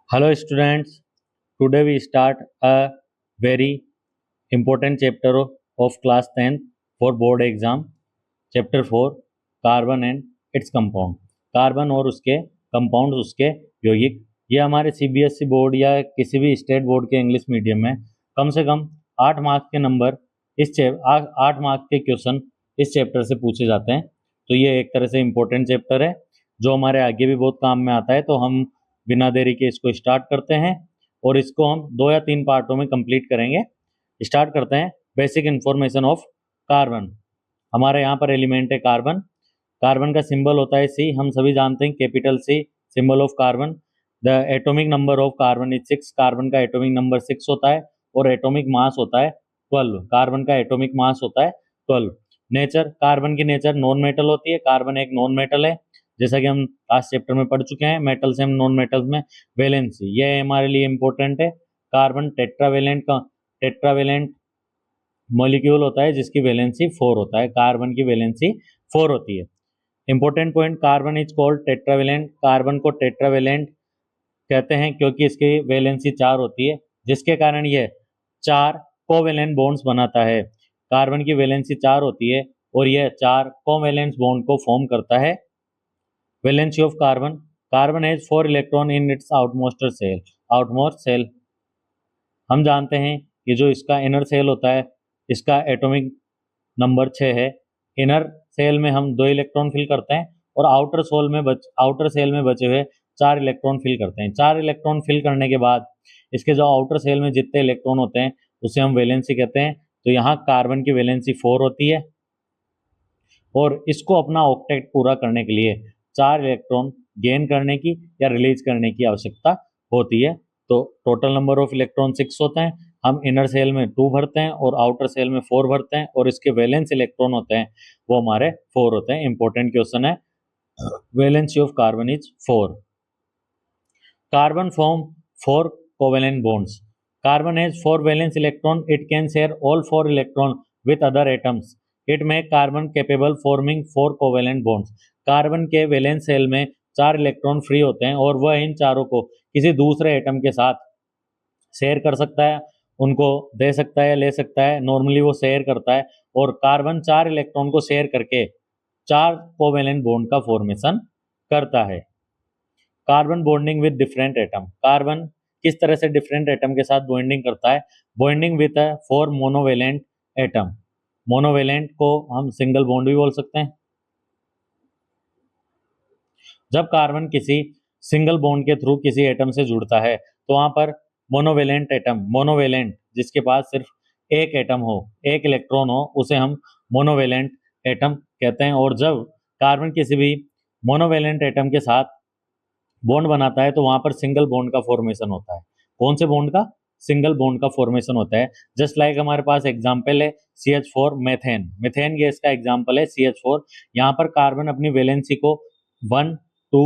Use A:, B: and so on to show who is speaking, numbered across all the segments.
A: Hello students, today we start a very important chapter of class 10th for board exam. Chapter 4 carbon and its compound. Carbon और उसके compound, उसके यौगिक। ये हमारे CBSE board या किसी भी स्टेट बोर्ड के इंग्लिश मीडियम में कम से कम 8 मार्क्स के नंबर 8 मार्क्स के क्वेश्चन इस चैप्टर से पूछे जाते हैं। तो ये एक तरह से इम्पोर्टेंट चैप्टर है जो हमारे आगे भी बहुत काम में आता है। तो हम बिना देरी के इसको स्टार्ट करते हैं और इसको हम 2 या 3 पार्टों में कंप्लीट करेंगे। स्टार्ट करते हैं। Basic information of carbon. हमारे यहाँ पर एलिमेंट है कार्बन। कार्बन का सिंबल होता है सी, हम सभी जानते हैं, capital C symbol of carbon. The atomic number of carbon is 6। Carbon का एटॉमिक नंबर 6 होता है और एटॉमिक मास होता है 12। कार्बन का एटॉमिक मास होता है 12। नेचर, कार्बन की नेचर नॉन मेटल होती है। कार्बन एक नॉन मेटल है, जैसा कि हम लास्ट चैप्टर में पढ़ चुके हैं। मेटल से हम नॉन मेटल्स में वैलेंसी, ये हमारे लिए इंपॉर्टेंट है। कार्बन टेट्रावेलेंट मॉलिक्यूल होता है जिसकी वैलेंसी 4 होता है। कार्बन की वैलेंसी 4 होती है। Important point, carbon is called tetravalent. Carbon को टेट्रावेलेंट कहते हैं क्योंकि इसकी वैलेंसी 4 होती है, जिसके कारण यह 4 कोवेलेंट बॉन्ड्स बनाता है। कार्बन की वैलेंसी 4 होती है और यह 4 कोवेलेंट बॉन्ड को फॉर्म करता है। Valency of carbon, carbon has 4 electron in its outmost shell. Outmost shell हम जानते हैं कि जो इसका इनर सेल होता है, इसका एटॉमिक नंबर 6 है। इनर सेल में हम 2 इलेक्ट्रॉन फिल करते हैं और आउटर सेल में बचे हुए 4 इलेक्ट्रॉन फिल करते हैं। 4 इलेक्ट्रॉन फिल करने के बाद इसके जो आउटर सेल में जितने इलेक्ट्रॉन होते हैं उसे हम वैलेंसी कहते हैं। तो यहाँ कार्बन की वैलेंसी 4 होती है और इसको अपना ऑक्टेट पूरा करने के लिए 4 इलेक्ट्रॉन गेन करने की या रिलीज करने की आवश्यकता होती है। तो टोटल नंबर ऑफ इलेक्ट्रॉन 6 होते हैं। हम इनर सेल में 2 भरते हैं और आउटर सेल में 4 भरते हैं और इसके वैलेंस इलेक्ट्रॉन होते हैं वो हमारे 4 होते हैं। इंपॉर्टेंट क्वेश्चन है। Valency of carbon is 4। Carbon form 4 covalent bonds. Carbon has 4 valence electron. It can share all 4 electron with other atoms. It make carbon capable forming 4 covalent bonds. Carbon के valence shell में 4 electron free होते हैं और वह इन चारों को किसी दूसरे एटम के साथ शेयर कर सकता है, उनको दे सकता है, ले सकता है। नॉर्मली वो शेयर करता है और कार्बन 4 इलेक्ट्रॉन को शेयर करके 4 कोवेलेंट बॉन्ड का फॉर्मेशन करता है। Carbon bonding with different atom. Carbon किस तरह से डिफरेंट एटम के साथ बॉन्डिंग करता है? Bonding with 4 monovalent atom. Monovalent को हम सिंगल बॉन्ड भी बोल सकते हैं। जब कार्बन किसी सिंगल बॉन्ड के थ्रू किसी एटम से जुड़ता है तो वहां पर मोनोवेलेंट एटम, मोनोवेलेंट जिसके पास सिर्फ एक एटम हो, एक इलेक्ट्रॉन हो, उसे हम मोनोवेलेंट एटम कहते हैं। और जब कार्बन किसी भी मोनोवेलेंट एटम के साथ बॉन्ड बनाता है तो वहां पर सिंगल बॉन्ड का फॉर्मेशन होता है। कौन से बॉन्ड का? सिंगल बॉन्ड का फॉर्मेशन होता है। जस्ट लाइक हमारे पास एग्जांपल है CH4 मेथेन। मेथेन गैस का एग्जांपल है CH4। यहाँ पर कार्बन अपनी वैलेंसी को 1 2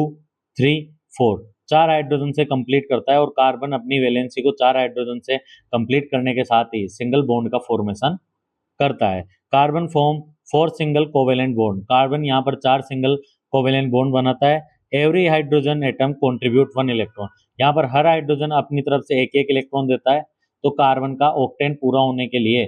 A: 3 4 4 हाइड्रोजन से कंप्लीट करता है और कार्बन अपनी वैलेंसी को 4 हाइड्रोजन से कंप्लीट करने के साथ ही सिंगल बॉन्ड का फॉर्मेशन करता है। Carbon form 4 single covalent bond. Carbon यहाँ पर 4 सिंगल कोवेलेंट बॉन्ड बनाता है। Every hydrogen atom contribute 1 electron. यहाँ पर हर हाइड्रोजन अपनी तरफ से एक एक इलेक्ट्रॉन देता है। तो कार्बन का ऑक्टेन पूरा होने के लिए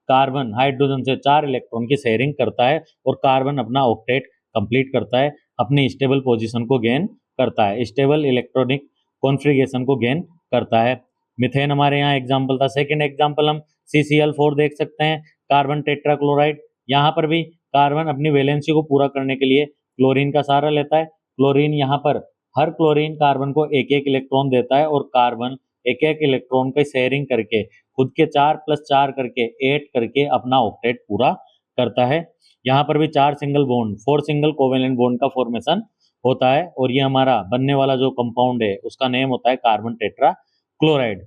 A: कार्बन हाइड्रोजन से 4 इलेक्ट्रॉन की शेयरिंग करता है और कार्बन अपना ऑक्टेट कंप्लीट करता है, अपनी स्टेबल पोजीशन को गेन करता है, स्टेबल इलेक्ट्रॉनिक कॉन्फ़िगरेशन को गेन करता है। मिथेन हमारे यहाँ एग्जाम्पल था। सेकेंड एग्जाम्पल हम CCl4 देख सकते हैं, कार्बन टेट्राक्लोराइड। यहाँ पर भी कार्बन अपनी वैलेंसी को पूरा करने के लिए क्लोरीन का सहारा लेता है। क्लोरीन यहाँ पर हर क्लोरीन कार्बन को एक एक इलेक्ट्रॉन देता है और कार्बन एक एक इलेक्ट्रॉन का शेयरिंग करके खुद के 4 + 4 करके 8 करके अपना ऑक्टेट पूरा करता है। यहाँ पर भी 4 single bond, 4 single covalent bond का फॉर्मेशन होता है और ये हमारा बनने वाला जो कंपाउंड है उसका नेम होता है carbon tetra chloride.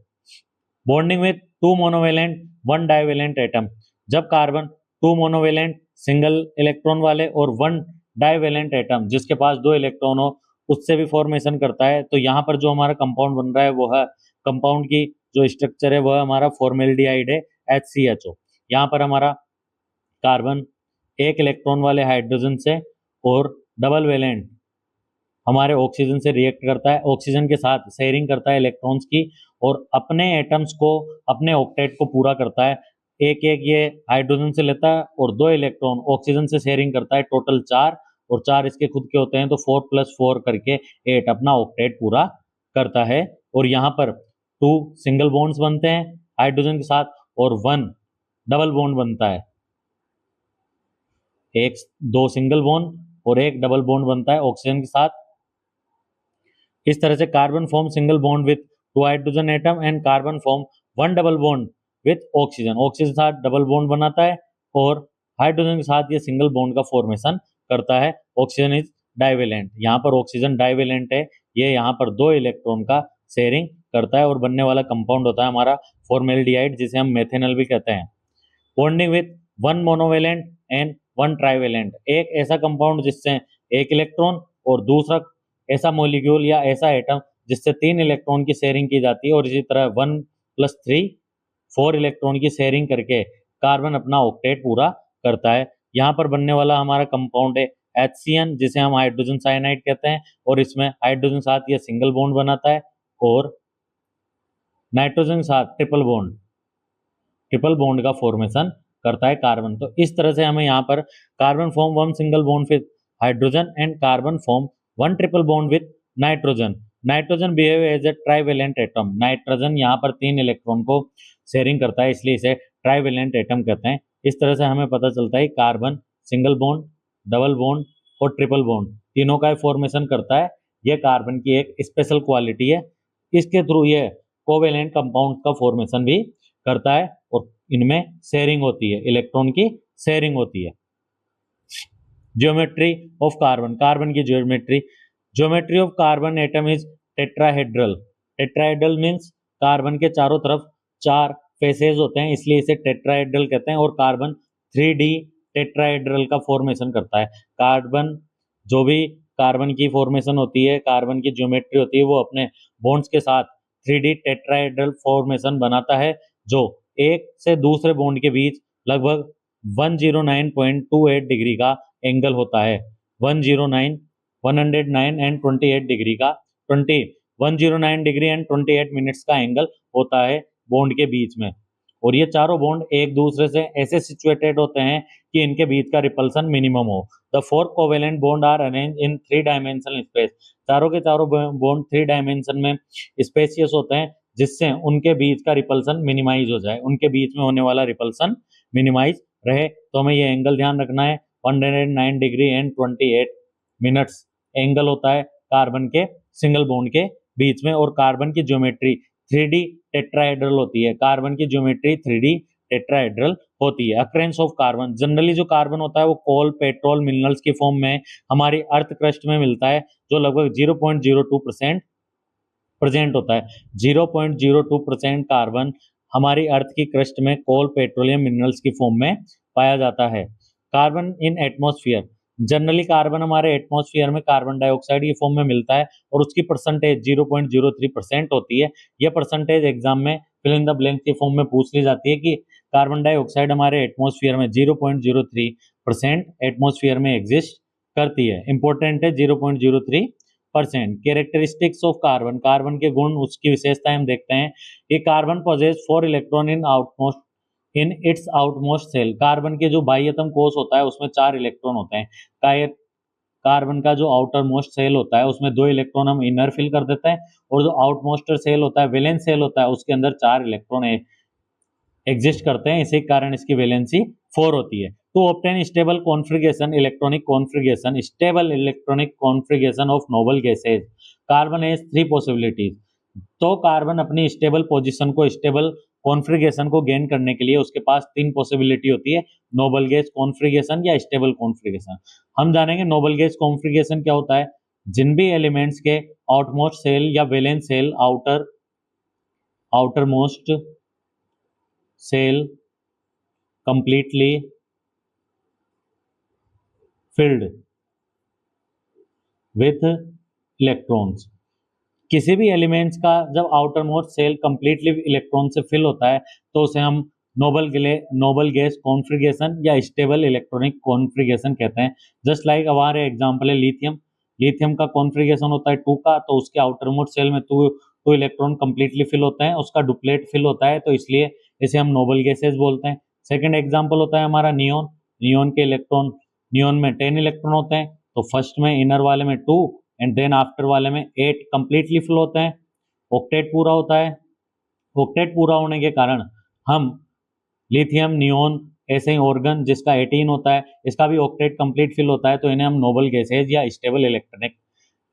A: Bonding with 2 monovalent 1 divalent atom. जब कार्बन 2 मोनोवेलेंट सिंगल इलेक्ट्रॉन वाले और 1 डाइवेलेंट एटम जिसके पास 2 इलेक्ट्रॉन हो उससे भी फॉर्मेशन करता है, तो यहाँ पर जो हमारा कंपाउंड बन रहा है वो है, कंपाउंड की जो स्ट्रक्चर है वह हमारा फॉर्मेल्डिहाइड है, HCHO। यहाँ पर हमारा कार्बन एक इलेक्ट्रॉन वाले हाइड्रोजन से और डबल वैलेंट हमारे ऑक्सीजन से रिएक्ट करता है, ऑक्सीजन के साथ शेयरिंग करता है इलेक्ट्रॉन्स की और अपने एटम्स को, अपने ऑक्टेट को पूरा करता है। एक एक ये हाइड्रोजन से लेता है और 2 इलेक्ट्रॉन ऑक्सीजन से शेयरिंग करता है, टोटल 4, और 4 इसके खुद के होते हैं, तो 4 + 4 करके 8 अपना ऑक्टेट पूरा करता है। और यहाँ पर 2 सिंगल बॉन्ड्स बनते हैं हाइड्रोजन के साथ और 1 डबल बॉन्ड बनता है, एक 2 सिंगल बॉन्ड और एक डबल बॉन्ड बनता है ऑक्सीजन के साथ। इस तरह से carbon form single bond with 2 hydrogen atom and carbon form 1 double bond with oxygen, oxygen के साथ डबल बॉन्ड बनाता है और हाइड्रोजन के साथ ये सिंगल बॉन्ड का फॉर्मेशन करता है। ऑक्सीजन इज डाइवेलेंट, यहाँ पर ऑक्सीजन डाइवेलेंट है, ये यहाँ पर 2 इलेक्ट्रॉन का शेयरिंग करता है और बनने वाला कंपाउंड होता है हमारा फॉर्मेल्डिहाइड, जिसे हम मेथेनॉल भी कहते हैं। Bonding with 1 monovalent and 1 trivalent, एक ऐसा कंपाउंड जिससे एक इलेक्ट्रॉन और दूसरा ऐसा मॉलिक्यूल या ऐसा एटम जिससे 3 इलेक्ट्रॉन की शेयरिंग की जाती है, और इसी तरह 1 + 3 4 इलेक्ट्रॉन की शेयरिंग करके कार्बन अपना ऑक्टेट पूरा करता है। यहाँ पर बनने वाला हमारा कंपाउंड है HCN, जिसे हम हाइड्रोजन साइनाइड कहते हैं, और इसमें हाइड्रोजन साथ ये सिंगल बॉन्ड बनाता है और नाइट्रोजन के साथ ट्रिपल बॉन्ड का फॉर्मेशन करता है कार्बन। तो इस तरह से हमें यहाँ पर carbon form 1 single bond with hydrogen and carbon form 1 triple bond with nitrogen. Nitrogen behave as a trivalent atom, nitrogen यहाँ पर 3 इलेक्ट्रॉन को शेयरिंग करता है, इसलिए इसे ट्राइवेलेंट एटम कहते हैं। इस तरह से हमें पता चलता है carbon single bond, double bond और ट्रिपल बॉन्ड तीनों का फॉर्मेशन करता है। यह कार्बन की एक स्पेशल क्वालिटी है, इसके थ्रू ये कोवेलेंट कंपाउंड का फॉर्मेशन भी करता है और इनमें शेयरिंग होती है, इलेक्ट्रॉन की शेयरिंग होती है। ज्योमेट्री ऑफ कार्बन, कार्बन की geometry of carbon atom is tetrahedral. Tetrahedral means carbon के चारों तरफ 4 फेसेस होते हैं, इसलिए इसे टेट्राहेड्रल कहते हैं। और कार्बन 3D टेट्राहेड्रल का फॉर्मेशन करता है। कार्बन जो भी कार्बन की फॉर्मेशन होती है, कार्बन की ज्योमेट्री होती है, वो अपने बॉन्ड्स के साथ 3D टेट्राहेड्रल फॉर्मेशन बनाता है, जो एक से दूसरे बॉन्ड के बीच लगभग 109.28 डिग्री का एंगल होता है। 109 एंड 28 डिग्री का 109 डिग्री एंड 28 मिनट्स का एंगल होता है बॉन्ड के बीच में। और ये चारों बॉन्ड एक दूसरे से ऐसे सिचुएटेड होते हैं कि इनके बीच का रिपल्सन मिनिमम हो। The 4 covalent bond are arrange in 3 dimensional space. चारों के चारों बॉन्ड 3 डायमेंशन में स्पेसियस होते हैं, जिससे उनके बीच का रिपल्सन मिनिमाइज हो जाए, उनके बीच में होने वाला रिपल्सन मिनिमाइज रहे। तो हमें ये एंगल ध्यान रखना है, 109 डिग्री एंड 28 मिनट्स एंगल होता है कार्बन के सिंगल बॉन्ड के बीच में। और कार्बन की ज्योमेट्री 3D टेट्राहेड्रल होती है, कार्बन की ज्योमेट्री 3D टेट्राहेड्रल होती है। अक्रेंस ऑफ कार्बन, जनरली जो कार्बन होता है वो कोल, पेट्रोल, मिनरल्स की फॉर्म में हमारी अर्थ क्रस्ट में मिलता है, जो लगभग 0.02% प्रेजेंट होता है। 0.02% कार्बन हमारी अर्थ की क्रस्ट में कोल, पेट्रोलियम, मिनरल्स की फॉर्म में पाया जाता है। Carbon in atmosphere, generally carbon हमारे एटमॉस्फेयर में कार्बन डाइऑक्साइड की फॉर्म में मिलता है और उसकी परसेंटेज 0.03% होती है। यह परसेंटेज एग्जाम में फिल इन द ब्लैंक की फॉर्म में पूछ ली जाती है कि कार्बन डाइऑक्साइड हमारे एटमॉस्फेयर में 0.03% एटमॉस्फेयर में एग्जिस्ट करती है। इंपॉर्टेंट है 0.03%। कैरेक्टरिस्टिक्स ऑफ कार्बन, कार्बन के गुण, उसकी विशेषताएं हम देखते हैं कि carbon possess 4 electron in its outmost shell. Carbon के जो बाह्यतम कोश होता है उसमें 4 इलेक्ट्रॉन होते हैं। कार्बन का जो आउटर मोस्ट सेल होता है उसमें 2 इलेक्ट्रॉन हम इनर फिल कर देते हैं, और जो आउट मोस्ट सेल होता है, वैलेंस सेल होता है, उसके अंदर 4 इलेक्ट्रॉन एग्जिस्ट करते हैं, इसी कारण इसकी वैलेंसी 4 होती है। To obtain stable configuration electronic configuration of noble gases, carbon has 3 possibilities. तो कार्बन अपनी स्टेबल पोजीशन को, स्टेबल कॉन्फ़िगरेशन को गेन करने के लिए उसके पास 3 पॉसिबिलिटी होती है, नोबल गैस कॉन्फ़िगरेशन या स्टेबल कॉन्फ़िगरेशन। हम जानेंगे नोबल गैस कॉन्फ़िगरेशन क्या होता है। जिन भी एलिमेंट्स के आउटमोस्ट सेल या valence shell, outer most shell completely filled with electrons, किसी भी एलिमेंट्स का जब outer most shell completely electron से फिल होता है तो उसे हम नोबल गैस कॉन्फ़िगरेशन या स्टेबल इलेक्ट्रॉनिक कॉन्फ़िगरेशन कहते हैं। जस्ट लाइक हमारे एग्जांपल है लिथियम। लिथियम का कॉन्फ़िगरेशन होता है 2 का, तो उसके आउटर मोस्ट शेल में 2 इलेक्ट्रॉन कंप्लीटली फिल होते हैं, उसका डुप्लेट फिल होता है, तो इसलिए इसे हम नोबल गैसेज बोलते हैं। सेकंड एग्जांपल होता है हमारा नियोन। नियोन के इलेक्ट्रॉन, नियोन में 10 इलेक्ट्रॉन होते हैं, तो फर्स्ट में इनर वाले में 2 एंड देन आफ्टर वाले में 8 कंप्लीटली फिल होते हैं। ऑक्टेट पूरा होता है। ऑक्टेट पूरा होने के कारण हम लिथियम, नियोन, ऐसे ही ऑर्गन जिसका 18 होता है, इसका भी ऑक्टेट कंप्लीट फिल होता है, तो इन्हें हम नोबल गैसेज या स्टेबल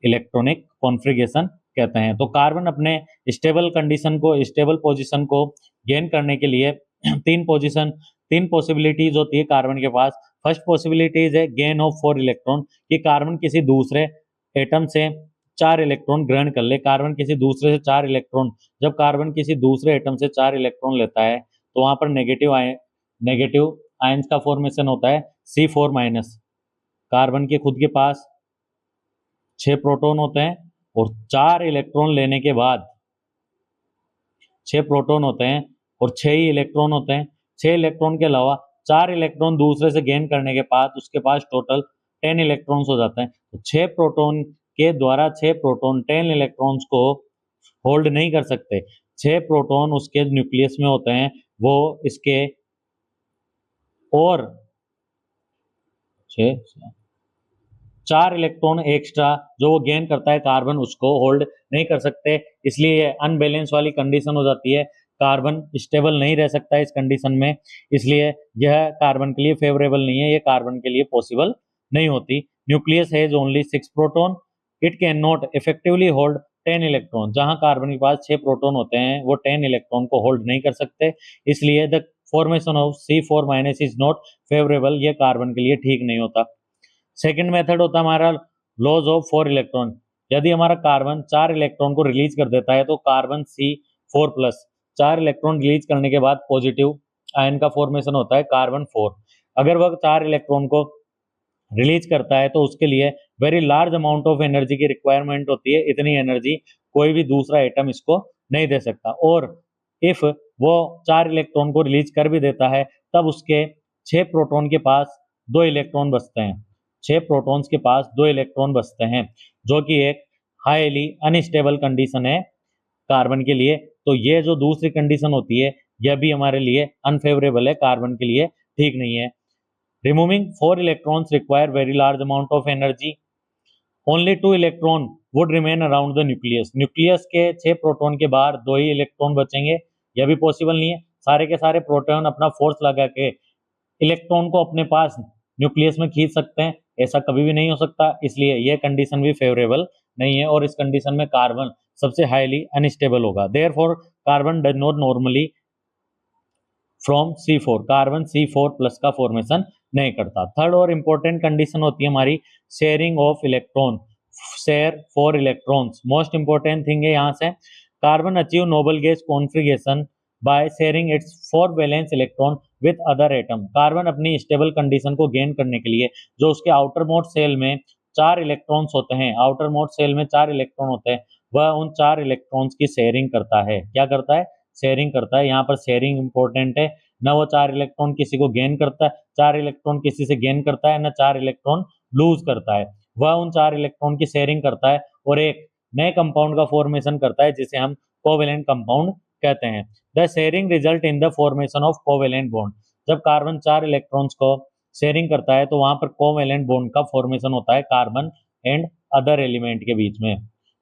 A: इलेक्ट्रॉनिक कॉन्फ़िगरेशन कहते हैं। तो कार्बन अपने स्टेबल कंडीशन को, स्टेबल पोजीशन को गेन करने के लिए तीन पॉसिबिलिटीज होती है कार्बन के पास। फर्स्ट पॉसिबिलिटीज है गेन ऑफ 4 इलेक्ट्रॉन, कि कार्बन किसी दूसरे एटम से 4 इलेक्ट्रॉन ग्रहण कर ले। कार्बन किसी दूसरे से 4 इलेक्ट्रॉन, जब कार्बन किसी दूसरे एटम से 4 इलेक्ट्रॉन लेता है तो वहां पर नेगेटिव आयंस का फॉर्मेशन होता है C4-। कार्बन के खुद के पास 6 प्रोटॉन होते हैं और 4 इलेक्ट्रॉन लेने के बाद 6 प्रोटॉन होते हैं और 6 ही इलेक्ट्रॉन होते हैं। 6 इलेक्ट्रॉन के अलावा 4 इलेक्ट्रॉन दूसरे से गेन करने के बाद उसके पास टोटल 10 इलेक्ट्रॉन्स हो जाते हैं। तो 6 प्रोटॉन के द्वारा 6 प्रोटॉन 10 इलेक्ट्रॉन्स को होल्ड नहीं कर सकते। 6 प्रोटॉन उसके न्यूक्लियस में होते हैं, वो इसके और 4 इलेक्ट्रॉन एक्स्ट्रा जो वो गेन करता है कार्बन, उसको होल्ड नहीं कर सकते। इसलिए ये अनबैलेंस वाली कंडीशन हो जाती है। कार्बन स्टेबल नहीं रह सकता इस कंडीशन में, इसलिए यह कार्बन के लिए फेवरेबल नहीं है, ये कार्बन के लिए पॉसिबल नहीं होती। Nucleus has only 6 proton, it can not effectively hold 10 electron. जहां कार्बन के पास 6 प्रोटॉन होते हैं वो 10 इलेक्ट्रॉन को होल्ड नहीं कर सकते, इसलिए the formation of C4- is not favourable, ये कार्बन के लिए ठीक नहीं होता। सेकेंड मेथड होता है हमारा लॉज ऑफ 4 इलेक्ट्रॉन। यदि हमारा कार्बन 4 इलेक्ट्रॉन को रिलीज कर देता है तो कार्बन C4+, 4 इलेक्ट्रॉन रिलीज करने के बाद पॉजिटिव आयन का फॉर्मेशन होता है कार्बन 4। अगर वह 4 इलेक्ट्रॉन को रिलीज करता है तो उसके लिए very large amount of energy की रिक्वायरमेंट होती है। इतनी एनर्जी कोई भी दूसरा एटम इसको नहीं दे सकता। और इफ वो 4 इलेक्ट्रॉन को रिलीज कर भी देता है तब उसके 6 प्रोटॉन के पास 2 इलेक्ट्रॉन बचते हैं। 6 प्रोटॉन्स के पास 2 इलेक्ट्रॉन बचते हैं, जो कि एक हाईली अनस्टेबल कंडीशन है कार्बन के लिए। तो ये जो दूसरी कंडीशन होती है यह भी हमारे लिए अनफेवरेबल है, कार्बन के लिए ठीक नहीं है। Removing 4 electrons require very large amount of energy, only 2 electron would remain around the nucleus. Nucleus के 6 प्रोटॉन के बाहर 2 ही इलेक्ट्रॉन बचेंगे, यह भी पॉसिबल नहीं है। सारे के सारे प्रोटॉन अपना फोर्स लगा के इलेक्ट्रॉन को अपने पास न्यूक्लियस में खींच सकते हैं, ऐसा कभी भी नहीं हो सकता, इसलिए यह कंडीशन भी फेवरेबल नहीं है। और इस कंडीशन में कार्बन सबसे हाईली अनस्टेबल होगा। Therefore carbon does not normally from C4, carbon C4+ का फॉर्मेशन नहीं करता। थर्ड और इंपॉर्टेंट कंडीशन होती है हमारी sharing of electron, share 4 electrons. Most important thing है यहाँ से, carbon achieve Nobel gas configuration by sharing it's 4 valence electron with other atom. Carbon अपनी स्टेबल कंडीशन को गेन करने के लिए जो उसके आउटर मोस्ट सेल में 4 इलेक्ट्रॉन्स होते हैं, आउटर मोस्ट सेल में 4 इलेक्ट्रॉन होते हैं, वह उन 4 इलेक्ट्रॉन्स की शेयरिंग करता है। क्या करता है? शेयरिंग करता है। यहाँ पर शेयरिंग इंपॉर्टेंट है, न वो 4 इलेक्ट्रॉन किसी को गेन करता है, 4 इलेक्ट्रॉन किसी से गेन करता है, न 4 इलेक्ट्रॉन लूज करता है। वह उन 4 इलेक्ट्रॉन की शेयरिंग करता है और एक नए कंपाउंड का फॉर्मेशन करता है जिसे हम कोवेलेंट कंपाउंड कहते हैं। The sharing result in the formation of covalent bond. जब कार्बन 4 इलेक्ट्रॉन्स को शेयरिंग करता है तो वहां पर कोवेलेंट बॉन्ड का फॉर्मेशन होता है कार्बन एंड अदर एलिमेंट के बीच में।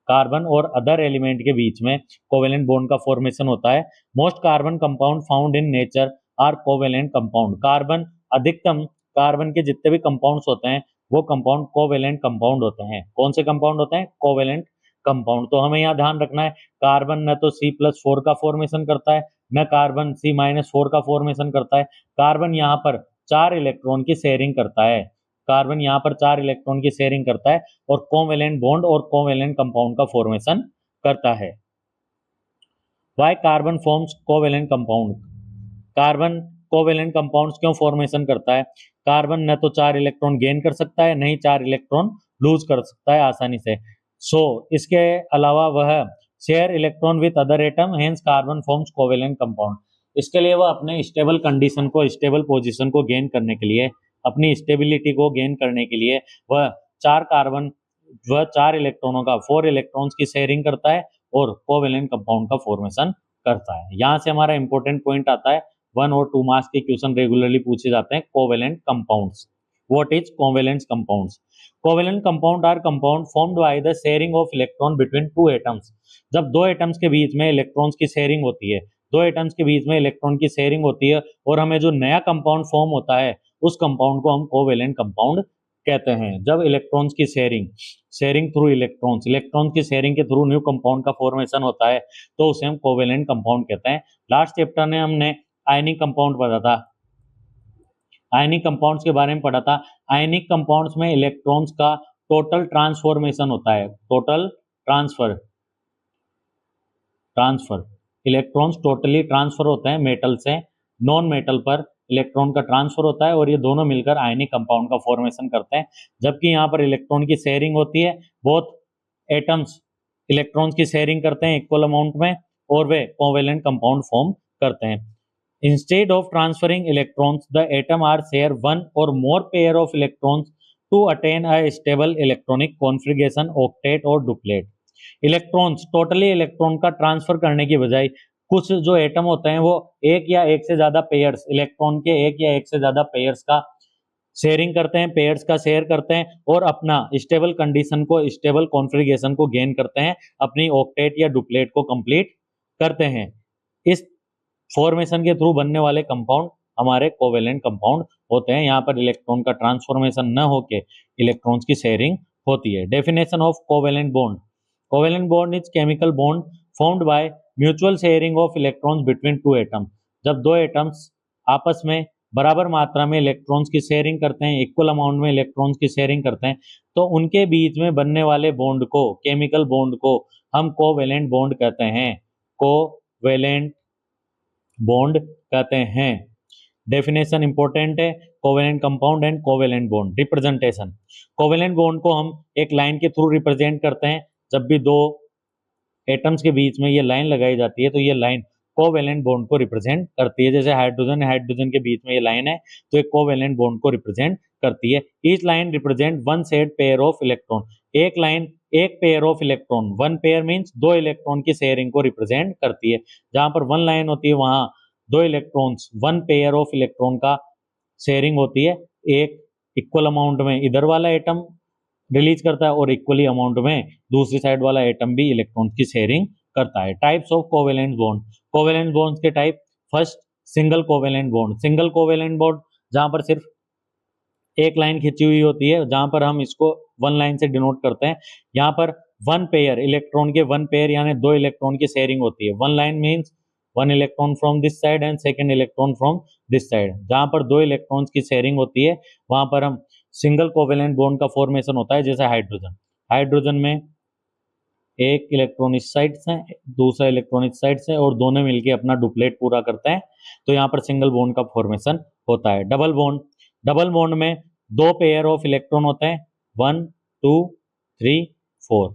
A: कार्बन और अदर एलिमेंट के बीच में कोवेलेंट बॉन्ड का फॉर्मेशन होता है। Most carbon compound found in nature are covalent compound. अधिकतम कार्बन के जितने भी कंपाउंड्स होते हैं वो कंपाउंड कोवेलेंट कंपाउंड होते हैं। कौन से कंपाउंड होते हैं? Covalent compound. तो हमें यहाँ ध्यान रखना है, कार्बन न तो C+4 का फॉर्मेशन करता है, न कार्बन C-4 का फॉर्मेशन करता है। कार्बन यहाँ पर 4 इलेक्ट्रॉन की शेयरिंग करता है। कार्बन यहाँ पर 4 इलेक्ट्रॉन की शेयरिंग करता है और कोवेलेंट बॉन्ड और कोवेलेंट कंपाउंड का फॉर्मेशन करता है। Why carbon forms covalent compound? Carbon covalent compounds क्यों फॉर्मेशन करता है? कार्बन न तो 4 इलेक्ट्रॉन गेन कर सकता है, नहीं 4 इलेक्ट्रॉन लूज कर सकता है आसानी से। इसके अलावा वह share electron with other atom, hence carbon forms covalent compound. इसके लिए वह अपने स्टेबल कंडीशन को, स्टेबल पोजीशन को गेन करने के लिए, अपनी स्टेबिलिटी को गेन करने के लिए वह 4 कार्बन वह 4 इलेक्ट्रॉनों का 4 इलेक्ट्रॉन्स की शेयरिंग करता है और कोवेलेंट कंपाउंड का फॉर्मेशन करता है। यहाँ से हमारा इंपॉर्टेंट पॉइंट आता है, 1 और 2 मार्क्स के क्वेश्चन रेगुलरली पूछे जाते हैं, covalent compounds. What is covalent compounds? Covalent compound are compound formed by the sharing of electron between two atoms. जब दो एटम्स के बीच में इलेक्ट्रॉन्स की शेयरिंग होती है, दो एटम्स के बीच में इलेक्ट्रॉन की शेयरिंग होती है और हमें जो नया कंपाउंड फॉर्म होता है उस कंपाउंड को हम कोवेलेंट कंपाउंड कहते हैं। जब इलेक्ट्रॉन्स की शेयरिंग थ्रू इलेक्ट्रॉन्स की शेयरिंग के थ्रू न्यू कंपाउंड का फॉर्मेशन होता है तो उसे हम कोवेलेंट कंपाउंड कहते हैं। लास्ट चैप्टर में हमने आयनिक कंपाउंड पढ़ा था, आयनिक कंपाउंड्स के बारे में पढ़ा था। आयनिक कंपाउंड्स में इलेक्ट्रॉन्स का टोटल ट्रांसफॉर्मेशन होता है, total transfer electrons totally transfer होते हैं मेटल से नॉन मेटल पर इलेक्ट्रॉन का ट्रांसफर होता है और ये दोनों मिलकर आयनिक कंपाउंड का फॉर्मेशन करते हैं। जबकि यहाँ पर इलेक्ट्रॉन की शेयरिंग होती है, बोथ एटम्स इलेक्ट्रॉन्स की शेयरिंग करते हैं इक्वल अमाउंट में और वे कोवेलेंट कंपाउंड फॉर्म करते हैं। Instead of transferring electrons, the atom are share one or more pair of electrons to attain a stable electronic configuration, octet और duplet। इलेक्ट्रॉन्स टोटली इलेक्ट्रॉन का transfer करने की बजाय कुछ जो एटम होते हैं वो एक या एक से ज्यादा पेयर्स, इलेक्ट्रॉन के एक या एक से ज्यादा पेयर्स का शेयरिंग करते हैं, पेयर्स का शेयर करते हैं और अपना स्टेबल कंडीशन को, स्टेबल कॉन्फ़िगरेशन को गेन करते हैं, अपनी ऑक्टेट या डुप्लेट को कंप्लीट करते हैं। इस फॉर्मेशन के थ्रू बनने वाले कंपाउंड हमारे कोवेलेंट कंपाउंड होते हैं। यहाँ पर इलेक्ट्रॉन का ट्रांसफॉर्मेशन न होके इलेक्ट्रॉन्स की शेयरिंग होती है। Definition of covalent bond. Covalent bond is chemical bond formed by mutual sharing of electrons between two atoms. जब दो एटम्स आपस में बराबर मात्रा में इलेक्ट्रॉन्स की शेयरिंग करते हैं, इक्वल अमाउंट में इलेक्ट्रॉन्स की शेयरिंग करते हैं, तो उनके बीच में बनने वाले बॉन्ड को, केमिकल बॉन्ड को हम कोवेलेंट बॉन्ड कहते हैं, कोवेलेंट बॉन्ड कहते हैं। डेफिनेशन इंपॉर्टेंट है, covalent compound and covalent bond. Representation, covalent bond को हम एक लाइन के थ्रू रिप्रेजेंट करते हैं। जब भी दो एटम्स के बीच में ये लाइन लगाई जाती है तो ये लाइन कोवेलेंट बॉन्ड को रिप्रेजेंट करती है। जैसे हाइड्रोजन के बीच में ये लाइन है तो एक कोवेलेंट बॉन्ड को रिप्रेजेंट करती है। Each line represent one set pair of electron. एक लाइन एक pair of electron, one pair means दो इलेक्ट्रॉन की शेयरिंग को रिप्रेजेंट करती है। जहां पर वन लाइन होती है वहां दो electrons, one pair of electron का शेयरिंग होती है। एक इक्वल अमाउंट में इधर वाला एटम रिलीज करता है और इक्वली अमाउंट में दूसरी साइड वाला एटम भी इलेक्ट्रॉन की शेयरिंग करता है। Types of covalent bond. Covalent bonds के type, first single covalent bond. Single covalent bond जहां पर सिर्फ एक लाइन खींची हुई होती है, जहां पर हम इसको वन लाइन से डिनोट करते हैं। यहाँ पर वन पेयर इलेक्ट्रॉन के, वन पेयर यानी दो इलेक्ट्रॉन की शेयरिंग होती है। One line means one electron from this side and second electron from this side. जहां पर दो इलेक्ट्रॉन्स की शेयरिंग होती है वहां पर हम सिंगल कोवेलेंट बॉन्ड का फॉर्मेशन होता है। जैसे हाइड्रोजन में एक इलेक्ट्रॉन इस साइड से, दूसरा इलेक्ट्रॉन इस साइड से और दोनों मिलके अपना डुप्लेट पूरा करते हैं, तो यहाँ पर सिंगल बॉन्ड का फॉर्मेशन होता है। डबल बॉन्ड में दो पेयर ऑफ इलेक्ट्रॉन होते हैं, 1 2 3 4,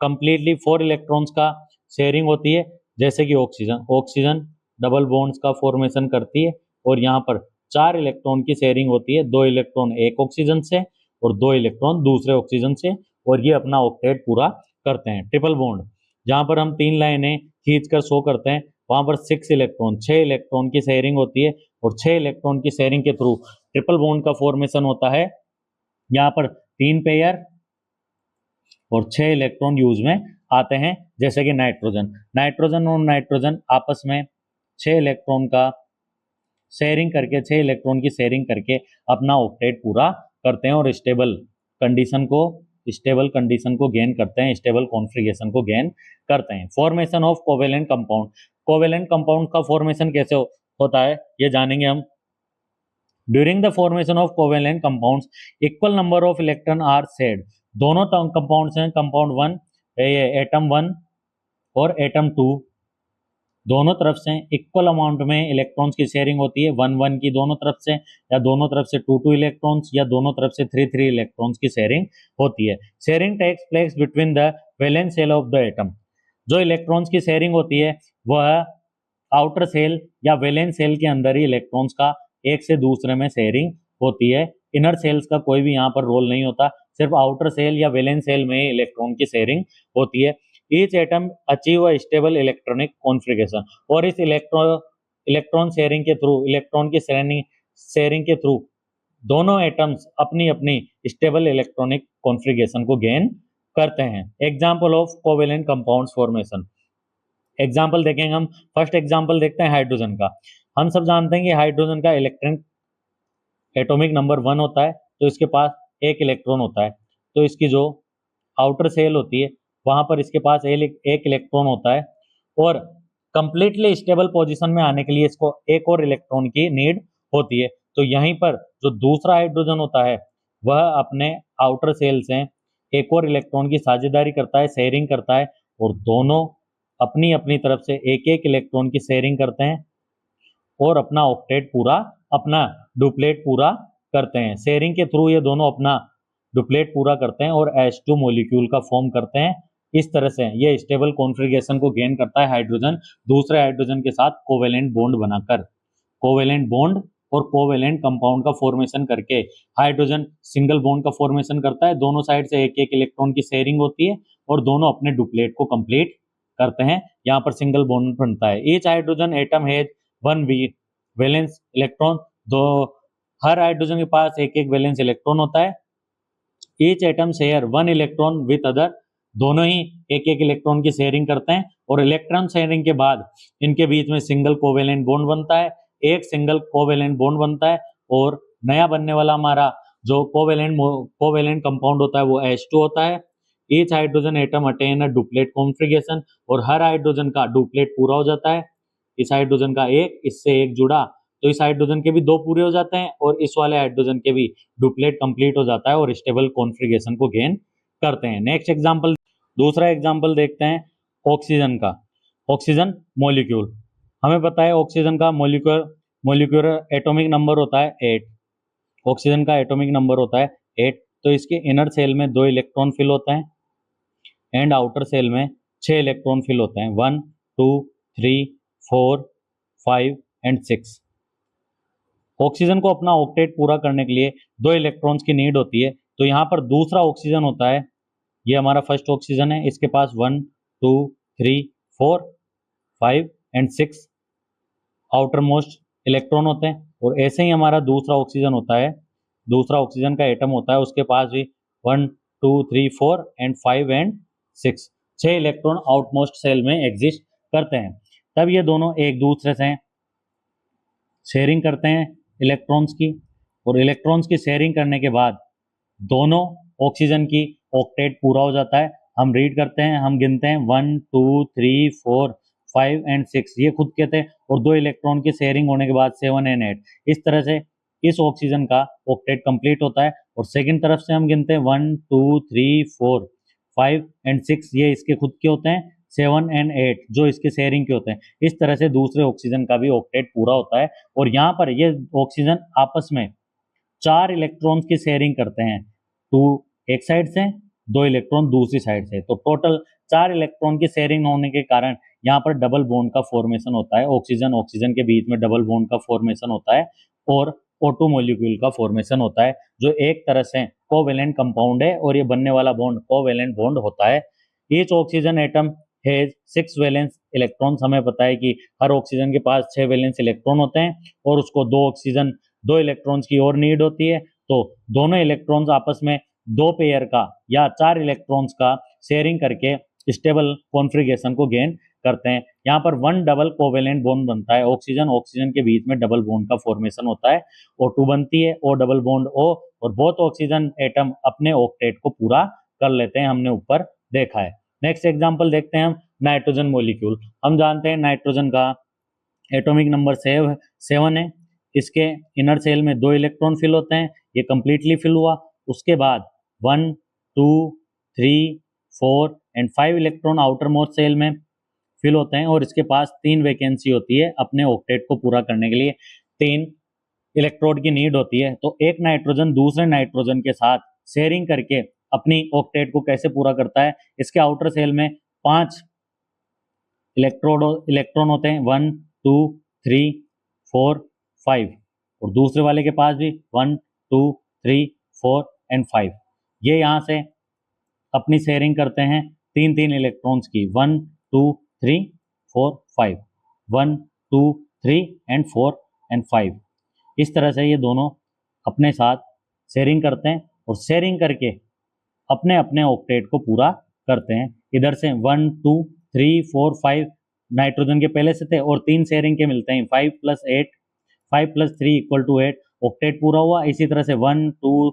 A: कंप्लीटली 4 इलेक्ट्रॉन्स का शेयरिंग होती है। जैसे कि ऑक्सीजन डबल बॉन्ड्स का फॉर्मेशन करती है और यहाँ पर 4 इलेक्ट्रॉन की शेयरिंग होती है, 2 इलेक्ट्रॉन एक ऑक्सीजन से और 2 इलेक्ट्रॉन दूसरे ऑक्सीजन से, और ये अपना ऑक्टेट पूरा करते हैं। ट्रिपल बॉन्ड, जहां पर हम 3 लाइनें खींचकर शो करते हैं, वहां पर 6 इलेक्ट्रॉन की शेयरिंग होती है और 6 इलेक्ट्रॉन की शेयरिंग के थ्रू ट्रिपल बॉन्ड का फॉर्मेशन होता है। यहाँ पर 3 पेयर और 6 इलेक्ट्रॉन यूज में आते हैं। जैसे कि नाइट्रोजन और नाइट्रोजन आपस में 6 इलेक्ट्रॉन का शेयरिंग करके, 6 इलेक्ट्रॉन की शेयरिंग करके अपना ऑक्टेट पूरा करते हैं और स्टेबल कंडीशन को गेन करते हैं, स्टेबल कॉन्फ़िगरेशन को गेन करते हैं। Formation of covalent compound. Covalent compound का फॉर्मेशन कैसे होता है ये जानेंगे हम। During the formation of covalent compounds equal number of electron are shared. दोनों कंपाउंड्स हैं, कंपाउंड 1 एटम 1 और एटम 2, दोनों तरफ से इक्वल अमाउंट में इलेक्ट्रॉन्स की शेयरिंग होती है, 1 की दोनों तरफ से, या दोनों तरफ से 2 इलेक्ट्रॉन्स, या दोनों तरफ से 3 इलेक्ट्रॉन्स की शेयरिंग होती है। Sharing takes place between the valence shell of the atom. जो इलेक्ट्रॉन्स की शेयरिंग होती है वह आउटर सेल या वैलेंस सेल के अंदर ही इलेक्ट्रॉन्स का एक से दूसरे में शेयरिंग होती है। इनर सेल्स का कोई भी यहाँ पर रोल नहीं होता, सिर्फ आउटर सेल या वैलेंस सेल में ही इलेक्ट्रॉन की शेयरिंग होती है। Each atom achieve a stable electronic configuration, और इस इलेक्ट्रॉन शेयरिंग के थ्रू, इलेक्ट्रॉन की शेयरिंग के थ्रू दोनों एटम्स अपनी अपनी स्टेबल इलेक्ट्रॉनिक कॉन्फ़िगरेशन को गेन करते हैं। Example of covalent compounds formation, example देखेंगे हम। फर्स्ट एग्जाम्पल देखते हैं हाइड्रोजन का। हम सब जानते हैं कि हाइड्रोजन का इलेक्ट्रॉन एटॉमिक नंबर 1 होता है, तो इसके पास एक इलेक्ट्रॉन होता है। तो इसकी जो आउटर सेल होती है वहां पर इसके पास एक इलेक्ट्रॉन होता है, और कंप्लीटली स्टेबल पोजीशन में आने के लिए इसको एक और इलेक्ट्रॉन की नीड होती है। तो यहीं पर जो दूसरा हाइड्रोजन होता है वह अपने आउटर सेल से एक और इलेक्ट्रॉन की साझेदारी करता है, शेयरिंग करता है, और दोनों अपनी अपनी तरफ से एक एक इलेक्ट्रॉन की शेयरिंग करते हैं और अपना ऑक्टेट पूरा, अपना डुप्लेट पूरा करते हैं। शेयरिंग के थ्रू ये दोनों अपना डुप्लेट पूरा करते हैं और H2 मॉलिक्यूल का फॉर्म करते हैं। इस तरह से ये स्टेबल कॉन्फ़िगरेशन को गेन करता है हाइड्रोजन दूसरे हाइड्रोजन के साथ कोवेलेंट बॉन्ड बनाकर। कोवेलेंट बॉन्ड और कोवेलेंट कंपाउंड का फॉर्मेशन करके हाइड्रोजन सिंगल बॉन्ड का फॉर्मेशन करता है, दोनों साइड से एक एक इलेक्ट्रॉन की शेयरिंग होती है और दोनों अपने डुप्लेट को कंप्लीट करते हैं। यहाँ पर सिंगल बॉन्ड बनता है। Each hydrogen atom has one valence electron, दो हर हाइड्रोजन के पास एक एक वैलेंस इलेक्ट्रॉन होता है। Each atom share one electron with other, दोनों ही एक एक इलेक्ट्रॉन की शेयरिंग करते हैं, और इलेक्ट्रॉन शेयरिंग के बाद इनके बीच में सिंगल कोवेलेंट बॉन्ड बनता है, एक सिंगल कोवेलेंट बॉन्ड बनता है, और नया बनने वाला हमारा जो कोवेलेंट कंपाउंड होता है वो H2 होता है। ईच हाइड्रोजन एटम अटेन अ डुप्लेट कॉन्फ़िगरेशन, और हर हाइड्रोजन का डुप्लेट पूरा हो जाता है। इस हाइड्रोजन का एक, इससे एक जुड़ा तो इस हाइड्रोजन के भी दो पूरे हो जाते हैं, और इस वाले हाइड्रोजन के भी डुप्लेट कंप्लीट हो जाता है और स्टेबल कॉन्फ़िगरेशन को गेन करते हैं। नेक्स्ट एग्जांपल, दूसरा एग्जांपल देखते हैं ऑक्सीजन का। ऑक्सीजन मॉलिक्यूल, हमें पता है ऑक्सीजन का मॉलिक्यूलर एटॉमिक नंबर होता है 8। ऑक्सीजन का एटॉमिक नंबर होता है 8। तो इसके इनर सेल में 2 इलेक्ट्रॉन फिल होते हैं एंड आउटर सेल में 6 इलेक्ट्रॉन फिल होते हैं, 1 2 3 4 5 एंड 6। ऑक्सीजन को अपना ऑक्टेट पूरा करने के लिए 2 इलेक्ट्रॉन्स की नीड होती है। तो यहाँ पर दूसरा ऑक्सीजन होता है, ये हमारा फर्स्ट ऑक्सीजन है, इसके पास 1 2 3 4 5 एंड 6 आउटर मोस्ट इलेक्ट्रॉन होते हैं। और ऐसे ही हमारा दूसरा ऑक्सीजन होता है, दूसरा ऑक्सीजन का एटम होता है, उसके पास भी 1 2 3 4 and 5 and 6, 6 electron outmost shell में एग्जिस्ट करते हैं। तब ये दोनों एक दूसरे से शेयरिंग करते हैं इलेक्ट्रॉन्स की, और इलेक्ट्रॉन्स की शेयरिंग करने के बाद दोनों ऑक्सीजन की ऑक्टेट पूरा हो जाता है। हम रीड करते हैं, हम गिनते हैं 1 2 3 4 5 एंड 6, ये खुद के थे, और 2 इलेक्ट्रॉन की शेयरिंग होने के बाद 7 एंड 8। इस तरह से इस ऑक्सीजन का ऑक्टेट कंप्लीट होता है। और सेकंड तरफ से हम गिनते हैं 1 2 3 4 5 एंड 6, ये इसके खुद के होते हैं, 7 एंड 8 जो इसके शेयरिंग के होते हैं। इस तरह से दूसरे ऑक्सीजन का भी ऑक्टेट पूरा होता है। और यहाँ पर ये ऑक्सीजन आपस में 4 इलेक्ट्रॉन्स की शेयरिंग करते हैं, 2 एक साइड से, 2 इलेक्ट्रॉन दूसरी साइड से। तो टोटल 4 इलेक्ट्रॉन की शेयरिंग होने के कारण यहाँ पर डबल बॉन्ड का फॉर्मेशन होता है, ऑक्सीजन ऑक्सीजन के बीच में डबल बॉन्ड का फॉर्मेशन होता है, और O2 मॉलिक्यूल का फॉर्मेशन होता है, जो एक तरह से कोवेलेंट कंपाउंड है, और ये बनने वाला बॉन्ड कोवेलेंट बॉन्ड होता है। Each oxygen atom has 6 valence electrons, हमें पता है कि हर ऑक्सीजन के पास 6 वैलेंस इलेक्ट्रॉन होते हैं, और उसको 2 इलेक्ट्रॉन्स की और नीड होती है। तो दोनों इलेक्ट्रॉन्स आपस में 2 पेयर का या 4 इलेक्ट्रॉन्स का शेयरिंग करके स्टेबल कॉन्फ़िगरेशन को गेन करते हैं। यहाँ पर 1 डबल कोवेलेंट बॉन्ड बनता है, ऑक्सीजन ऑक्सीजन के बीच में डबल बॉन्ड का फॉर्मेशन होता है, O2 बनती है, O डबल बॉन्ड O, और बोथ ऑक्सीजन एटम अपने ऑक्टेट को पूरा कर लेते हैं, हमने ऊपर देखा है। नेक्स्ट एग्जांपल देखते हैं हम, नाइट्रोजन मॉलिक्यूल। हम जानते हैं नाइट्रोजन का एटॉमिक नंबर 7 है, इसके इनर सेल में 2 इलेक्ट्रॉन फिल होते हैं, ये कंप्लीटली फिल हुआ। उसके बाद 1 2 3 4 and 5 electron outer most shell में फिल होते हैं, और इसके पास 3 वैकेंसी होती है अपने ऑक्टेट को पूरा करने के लिए, 3 इलेक्ट्रोड की नीड होती है। तो एक नाइट्रोजन दूसरे नाइट्रोजन के साथ शेयरिंग करके अपनी ऑक्टेट को कैसे पूरा करता है, इसके आउटर सेल में 5 इलेक्ट्रॉन होते हैं, 1 2 3 4 5, और दूसरे वाले के पास भी 1 2 3 4 एंड 5। ये यहाँ से अपनी शेयरिंग करते हैं तीन तीन इलेक्ट्रॉन्स की, 1 2 3 4 5, 1 2 3 एंड 4 एंड 5। इस तरह से ये दोनों अपने साथ शेयरिंग करते हैं और शेयरिंग करके अपने अपने ऑक्टेट को पूरा करते हैं। इधर से 1 2 3 4 5 नाइट्रोजन के पहले से थे और तीन शेयरिंग के मिलते हैं, 5 + 8, 5 + 3 = 8, ऑक्टेट पूरा हुआ। इसी तरह से 1 2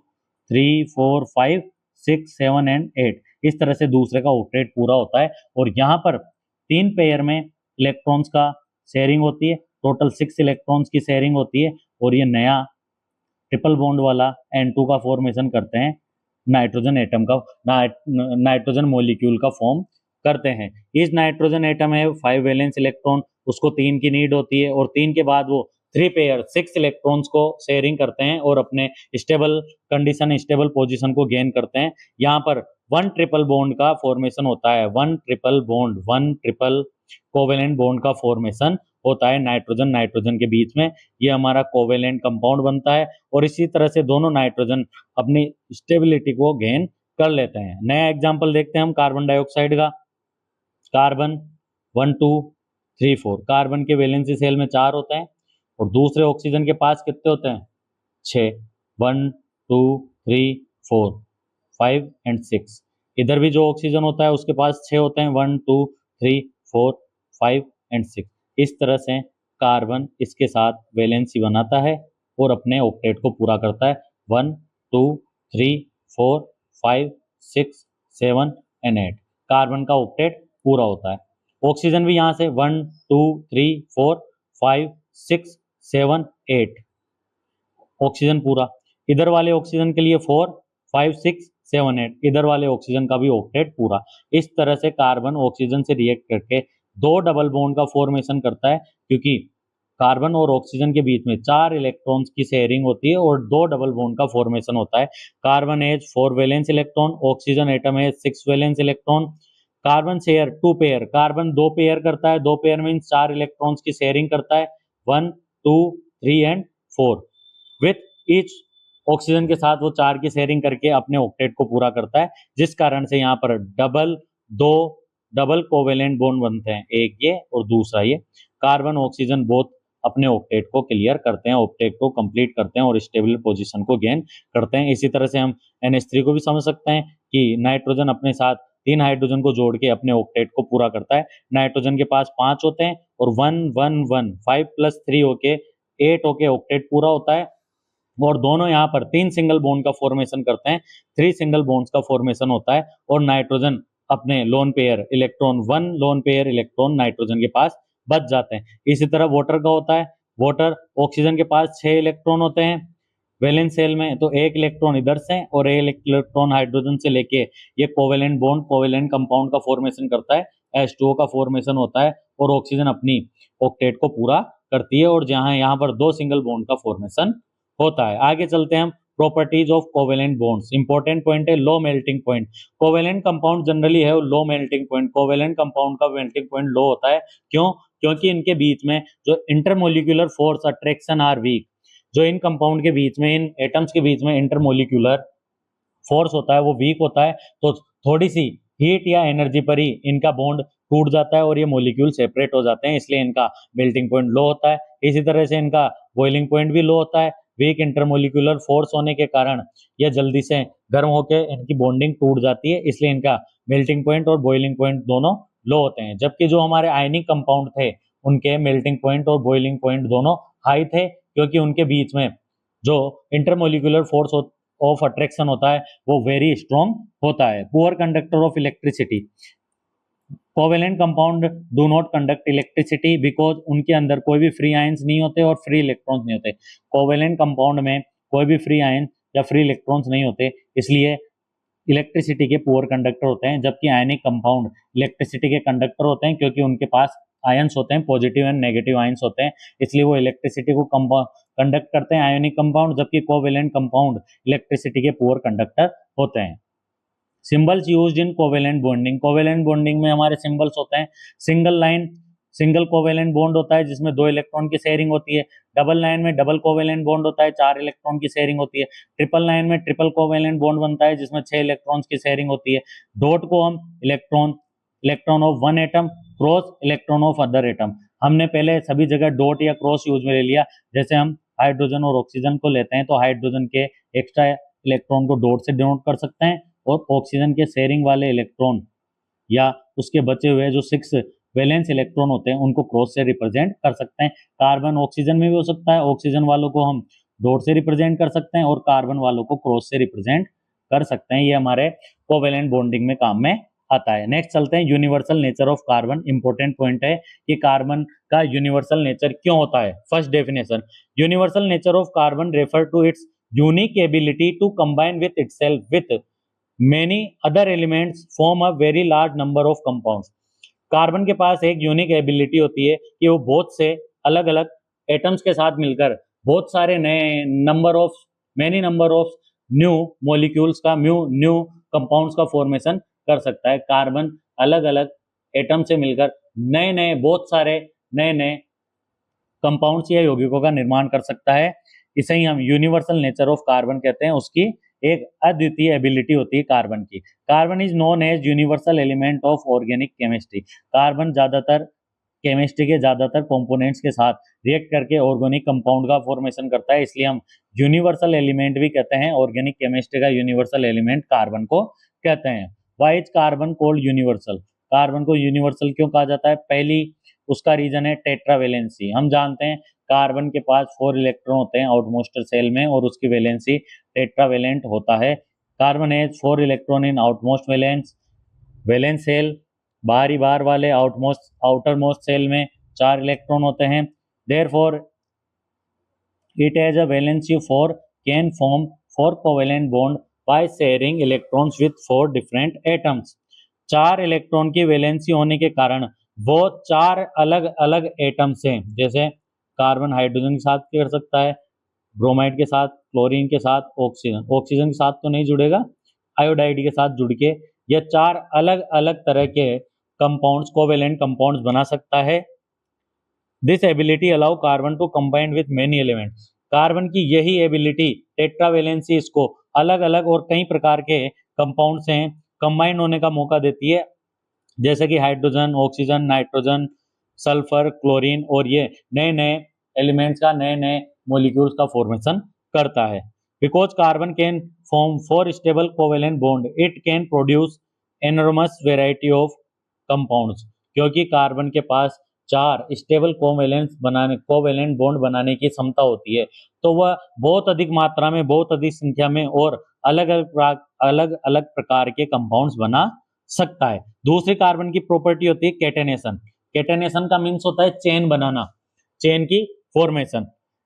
A: 3 4 5 6 7 एंड 8, इस तरह से दूसरे का ऑक्टेट पूरा होता है। और यहाँ पर तीन पेयर में इलेक्ट्रॉन्स का शेयरिंग होती है, टोटल 6 इलेक्ट्रॉन्स की शेयरिंग होती है और ये नया ट्रिपल बॉन्ड वाला N2 का फॉर्मेशन करते हैं, नाइट्रोजन एटम का, नाइट्रोजन मॉलिक्यूल का फॉर्म करते हैं। इस नाइट्रोजन एटम है 5 वैलेंस इलेक्ट्रॉन, उसको 3 की नीड होती है और 3 के बाद वो 3 पेयर 6 इलेक्ट्रॉन्स को शेयरिंग करते हैं और अपने स्टेबल कंडीशन, स्टेबल पोजीशन को गेन करते हैं। यहाँ पर 1 ट्रिपल बॉन्ड का फॉर्मेशन होता है, 1 triple bond, 1 triple covalent bond का फॉर्मेशन होता है नाइट्रोजन नाइट्रोजन के बीच में। ये हमारा कोवेलेंट कंपाउंड बनता है और इसी तरह से दोनों नाइट्रोजन अपनी स्टेबिलिटी को गेन कर लेते हैं। नया एग्जांपल देखते हैं हम कार्बन डाइऑक्साइड का। कार्बन 1 2 3 4, कार्बन के वैलेंसी शेल में 4 होते हैं और दूसरे ऑक्सीजन के पास कितने होते हैं? 6, 1 2 3 4 5 एंड 6। इधर भी जो ऑक्सीजन होता है उसके पास 6 होते हैं, 1 2 3 4 5 एंड 6। इस तरह से कार्बन इसके साथ वैलेंसी बनाता है और अपने ऑक्टेट को पूरा करता है, 1 2 3 4 5 6 7 एंड 8। कार्बन का ऑक्टेट पूरा होता है। ऑक्सीजन भी यहाँ से 1 2 3 4 5 6 7 8, ऑक्सीजन पूरा। इधर वाले ऑक्सीजन के लिए 4 5 6 7 8, इधर वाले ऑक्सीजन का भी ऑक्टेट पूरा। इस तरह से कार्बन ऑक्सीजन से रिएक्ट करके दो डबल बॉन्ड का फॉर्मेशन करता है, क्योंकि कार्बन और ऑक्सीजन के बीच में 4 इलेक्ट्रॉन्स की शेयरिंग होती है और दो डबल बॉन्ड का फॉर्मेशन होता है। Carbon has 4 valence electron, oxygen atom has 6 valence electron. Carbon share 2 pair, carbon 2 pair करता है, 2 पेयर मीन्स 4 इलेक्ट्रॉन्स की शेयरिंग करता है, 1 2 3 एंड 4। विथ ईच ऑक्सीजन के साथ वो 4 की शेयरिंग करके अपने ऑक्टेट को पूरा करता है, जिस कारण से यहाँ पर दो डबल कोवेलेंट बॉन्ड बनते हैं, एक ये और दूसरा ये। कार्बन ऑक्सीजन बोथ अपने ऑक्टेट को क्लियर करते हैं, ऑक्टेट को कंप्लीट करते हैं और स्टेबल पोजीशन को गेन करते हैं। इसी तरह से हम NH3 को भी समझ सकते हैं कि नाइट्रोजन अपने साथ 3 हाइड्रोजन को जोड़ के अपने ऑक्टेट को पूरा करता है। नाइट्रोजन के पास 5 होते हैं और 1 1 1 5 + 3 होके 8 होके ऑक्टेट पूरा होता है और दोनों यहाँ पर 3 सिंगल बॉन्ड का फॉर्मेशन करते हैं, 3 सिंगल बॉन्ड्स का फॉर्मेशन होता है और नाइट्रोजन अपने lone pair electron 1 lone pair electron nitrogen के पास बच जाते हैं। इसी तरह वाटर का होता है, वाटर ऑक्सीजन के पास 6 इलेक्ट्रॉन होते हैं वैलेंस शेल में, तो 1 इलेक्ट्रॉन इधर से और 1 इलेक्ट्रॉन हाइड्रोजन से लेके ये कोवेलेंट बॉन्ड, कोवेलेंट कंपाउंड का फॉर्मेशन करता है, H2O का फॉर्मेशन होता है और ऑक्सीजन अपनी ऑक्टेट को पूरा करती है और जहां यहाँ पर 2 सिंगल बॉन्ड का फॉर्मेशन होता है। आगे चलते हैं हम, properties of covalent bonds. Important point है low melting point. Covalent compound generally है low melting point, covalent compound का मेल्टिंग पॉइंट लो होता है। क्यों? क्योंकि इनके बीच में जो intermolecular force attraction are weak, जो इन कंपाउंड के बीच में, इन एटम्स के बीच में इंटरमोलिकुलर फोर्स होता है वो वीक होता है, तो थोड़ी सी हीट या एनर्जी पर ही इनका बॉन्ड टूट जाता है और ये मॉलिक्यूल सेपरेट हो जाते हैं, इसलिए इनका मेल्टिंग पॉइंट लो होता है। इसी तरह से इनका बॉइलिंग पॉइंट भी लो होता है। वीक इंटरमोलिकुलर फोर्स होने के कारण यह जल्दी से गर्म होकर इनकी बॉन्डिंग टूट जाती है, इसलिए इनका मेल्टिंग पॉइंट और बॉइलिंग पॉइंट दोनों लो होते हैं। जबकि जो हमारे आयनिक कंपाउंड थे उनके मेल्टिंग पॉइंट और बॉइलिंग पॉइंट दोनों हाई थे, क्योंकि उनके बीच में जो इंटरमोलिकुलर फोर्स ऑफ अट्रैक्शन होता है वो वेरी स्ट्रॉन्ग होता है। Poor conductor of electricity, covalent compound do not conduct electricity because उनके अंदर कोई भी फ्री आयंस नहीं होते और फ्री इलेक्ट्रॉन्स नहीं होते। कोवेलेंट कंपाउंड में कोई भी फ्री आयन या फ्री इलेक्ट्रॉन्स नहीं होते, इसलिए इलेक्ट्रिसिटी के पुअर कंडक्टर होते हैं। जबकि आयनिक कंपाउंड इलेक्ट्रिसिटी के कंडक्टर होते हैं, क्योंकि उनके पास आयंस होते हैं, पॉजिटिव एंड नेगेटिव आयंस होते हैं, इसलिए वो इलेक्ट्रिसिटी को कंडक्ट करते हैं आयनिक कंपाउंड। जबकि कोवेलेंट कंपाउंड इलेक्ट्रिसिटी के पुअर कंडक्टर होते हैं। Symbols used in covalent bonding, covalent bonding में हमारे सिंबल्स होते हैं single line, single covalent bond होता है जिसमें 2 इलेक्ट्रॉन की शेयरिंग होती है। डबल लाइन में डबल कोवेलेंट बॉन्ड होता है, 4 इलेक्ट्रॉन की शेयरिंग होती है। ट्रिपल लाइन में ट्रिपल कोवेलेंट बॉन्ड बनता है जिसमें 6 इलेक्ट्रॉन्स की शेयरिंग होती है। डॉट को हम electron of one atom cross electron of other atom, हमने पहले सभी जगह डॉट या क्रॉस यूज में ले लिया। जैसे हम हाइड्रोजन और ऑक्सीजन को लेते हैं तो हाइड्रोजन के एक्स्ट्रा इलेक्ट्रॉन को डॉट से डिनोट कर सकते हैं और ऑक्सीजन के शेयरिंग वाले इलेक्ट्रॉन या उसके बचे हुए जो 6 वैलेंस इलेक्ट्रॉन होते हैं उनको क्रॉस से रिप्रेजेंट कर सकते हैं। कार्बन ऑक्सीजन में भी हो सकता है, ऑक्सीजन वालों को हम डॉट से रिप्रेजेंट कर सकते हैं और कार्बन वालों को क्रॉस से रिप्रेजेंट कर सकते हैं। ये हमारे कोवेलेंट बॉन्डिंग में काम में आता है। नेक्स्ट चलते हैं universal nature of carbon. Important point है कि कार्बन का यूनिवर्सल नेचर क्यों होता है। First definition, universal nature of carbon refer to its unique ability to combine with itself with many other elements form a very large number of compounds. Carbon के पास एक unique ability होती है कि वो बहुत से अलग अलग एटम्स के साथ मिलकर बहुत सारे नए many number of new molecules का न्यू कंपाउंड्स का फॉर्मेशन कर सकता है। कार्बन अलग अलग एटम से मिलकर बहुत सारे नए कंपाउंड्स या यौगिकों का निर्माण कर सकता है। इसे ही हम यूनिवर्सल नेचर ऑफ कार्बन कहते हैं। उसकी एक अद्वितीय एबिलिटी होती है कार्बन की। Carbon is known as universal element of organic chemistry. Carbon ज्यादातर केमिस्ट्री के ज्यादातर कंपोनेंट्स के साथ रिएक्ट करके ऑर्गेनिक कंपाउंड का फॉर्मेशन करता है, इसलिए हम यूनिवर्सल एलिमेंट भी कहते हैं। ऑर्गेनिक केमिस्ट्री का यूनिवर्सल एलिमेंट कार्बन को कहते हैं। Why is carbon cold universal? Carbon को यूनिवर्सल क्यों कहा जाता है? पहली उसका रीजन है टेट्रावेलेंसी। हम जानते हैं कार्बन के पास 4 इलेक्ट्रॉन होते हैं आउटमोस्ट शेल में और उसकी वैलेंसी टेट्रावेलेंट होता है। Carbon has 4 electron in outmost valence shell. बाहरी बार वाले आउटर मोस्ट सेल में 4 इलेक्ट्रॉन होते हैं। Therefore it has a valency 4, can form 4 covalent bond by sharing electrons with 4 different atoms. 4 electron की वैलेंसी होने के कारण वो 4 अलग अलग एटम से, जैसे कार्बन हाइड्रोजन के साथ कर सकता है, ब्रोमाइड के साथ, क्लोरीन के साथ, ऑक्सीजन के साथ तो नहीं जुड़ेगा, आयोडाइड के साथ जुड़ के ये 4 अलग अलग तरह के कंपाउंड्स कोवेलेंट कंपाउंड्स बना सकता है। This ability allow carbon to combine with many elements. Carbon की यही एबिलिटी टेट्रावेलेंसी इसको अलग अलग और कई प्रकार के कंपाउंड से कंबाइन होने का मौका देती है, जैसे कि hydrogen, oxygen, nitrogen, sulphur, chlorine, और ये नए एलिमेंट्स का नए मॉलिक्यूल्स का फॉर्मेशन करता है। Because carbon can form 4 stable covalent bond it can produce enormous variety of compounds. क्योंकि कार्बन के पास 4 स्टेबल कोवेलेंट बॉन्ड बनाने की क्षमता होती है, तो वह बहुत अधिक मात्रा में, बहुत अधिक संख्या में और अलग अलग प्रकार के कंपाउंड्स बना सकता है। दूसरी कार्बन की प्रॉपर्टी होती है कैटेनेशन। कैटेनेशन का मीन्स होता है चेन बनाना, चेन की formation.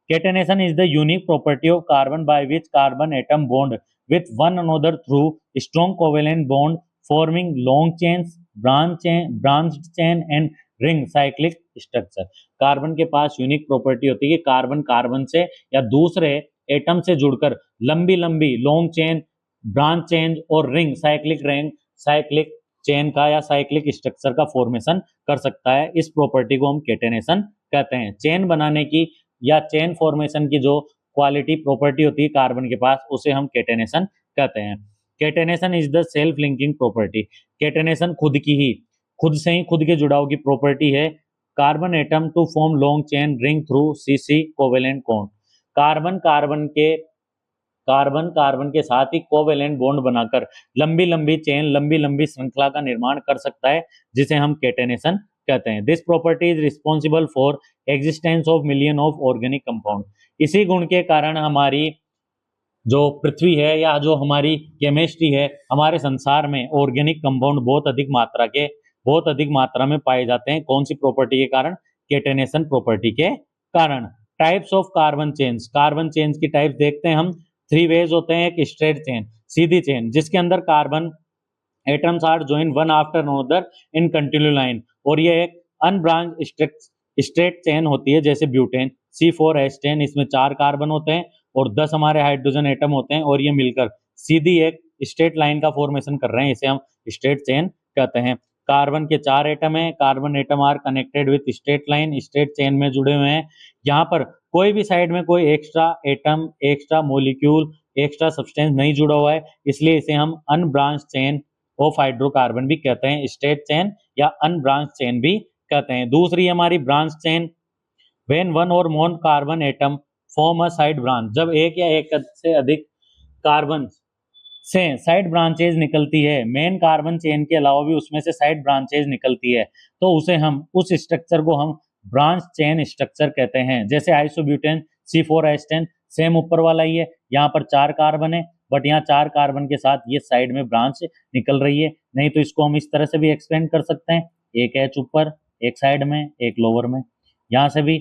A: Catenation is the unique property of carbon by which carbon atom bond with one another through strong covalent bond forming long chains, branched chain and ring cyclic structure. Carbon के पास unique property होती है कि carbon से या दूसरे atom से जुड़कर लंबी लॉन्ग चेन, ब्रांच चेन और रिंग साइक्लिक चेन का या साइक्लिक स्ट्रक्चर का फॉर्मेशन कर सकता है। इस प्रॉपर्टी को हम कैटेनेशन कहते हैं। चेन बनाने की या चेन फॉर्मेशन की जो क्वालिटी प्रॉपर्टी होती है कार्बन के पास, उसे हम कैटेनेशन कहते हैं। Catenation is the self linking property. Catenation खुद से ही खुद के जुड़ाव की प्रॉपर्टी है। Carbon atom to form long chain ring through C C covalent bond. Carbon के साथ ही कोवेलेंट बॉन्ड बनाकर लंबी चेन, लंबी श्रृंखला का निर्माण कर सकता है, जिसे हम कैटेनेशन कहते हैं। This property is responsible for existence of million of organic compound. इसी गुण के कारण हमारी जो पृथ्वी है या जो हमारी केमिस्ट्री है, हमारे संसार में ऑर्गेनिक कंपाउंड बहुत अधिक मात्रा में पाए जाते हैं। कौन सी प्रॉपर्टी के कारण? कैटेनेशन प्रॉपर्टी के कारण। टाइप्स ऑफ कार्बन चेन्स की टाइप्स देखते हैं हम। 3 वेज होते हैं। एक स्ट्रेट चेन, सीधी चेन, जिसके अंदर carbon atoms are join one after another in continue line, और ये एक अनब्रांच स्ट्रेट चेन होती है, जैसे ब्यूटेन C4H10। इसमें 4 कार्बन होते हैं और 10 हमारे हाइड्रोजन एटम होते हैं, और ये मिलकर सीधी एक स्ट्रेट लाइन का फॉर्मेशन कर रहे हैं, इसे हम स्ट्रेट चेन कहते हैं। कार्बन के 4 एटम हैं, carbon atom are connected with straight line, straight chain में जुड़े हुए हैं। यहाँ पर कोई भी साइड में कोई extra atom, extra molecule, extra substance नहीं जुड़ा हुआ है, इसलिए इसे हम अनब्रांच चेन ऑफ हाइड्रोकार्बन भी कहते हैं, स्ट्रेट चेन या अनब्रांच चेन भी कहते हैं। दूसरी हमारी ब्रांच चेन, व्हेन वन और more carbon atom form a side branch, जब एक या एक से अधिक कार्बन से साइड ब्रांचेज निकलती है, मेन कार्बन चेन के अलावा भी उसमें से साइड ब्रांचेज निकलती है, तो उसे हम उस स्ट्रक्चर को हम ब्रांच चेन स्ट्रक्चर कहते हैं। जैसे आइसोब्यूटेन C4H10, सेम ऊपर वाला ही है, यहाँ पर 4 कार्बन है, बट यहाँ 4 कार्बन के साथ ये साइड में ब्रांच निकल रही है। नहीं तो इसको हम इस तरह से भी एक्सपेंड कर सकते हैं, एक H ऊपर, एक साइड में, एक लोअर में, यहाँ से भी